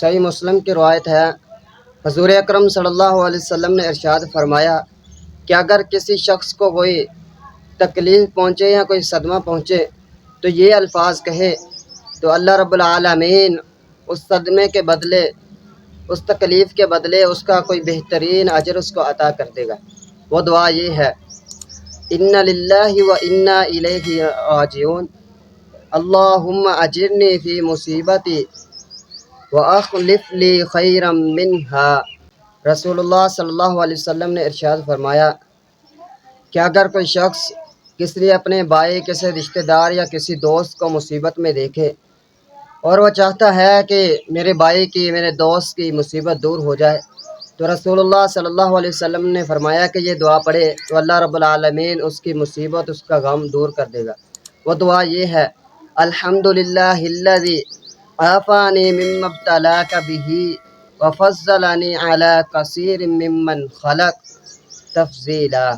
صحیح مسلم کی روایت ہے، حضور اکرم صلی اللہ علیہ وسلم نے ارشاد فرمایا کہ اگر کسی شخص کو کوئی تکلیف پہنچے یا کوئی صدمہ پہنچے تو یہ الفاظ کہے تو اللہ رب العالمین اس صدمے کے بدلے، اس تکلیف کے بدلے اس کا کوئی بہترین اجر اس کو عطا کر دے گا۔ وہ دعا یہ ہے، ان للہ و انا الیہ راجعون، اللہم اجرنی فی مصیبتی وَأَخْلِفْ لِي خَيْرًا مِّنْهَا۔ رسول اللہ صلی اللہ علیہ وسلم نے ارشاد فرمایا کہ اگر کوئی شخص کسی اپنے بھائی، کسی رشتہ دار یا کسی دوست کو مصیبت میں دیکھے اور وہ چاہتا ہے کہ میرے بھائی کی، میرے دوست کی مصیبت دور ہو جائے، تو رسول اللہ صلی اللہ علیہ وسلم نے فرمایا کہ یہ دعا پڑھے تو اللہ رب العالمین اس کی مصیبت، اس کا غم دور کر دے گا۔ وہ دعا یہ ہے، الحمدللہ الذی عافانی مما ابتلاک بہ وفضلنی علی کثیر ممن خلق تفضیلا۔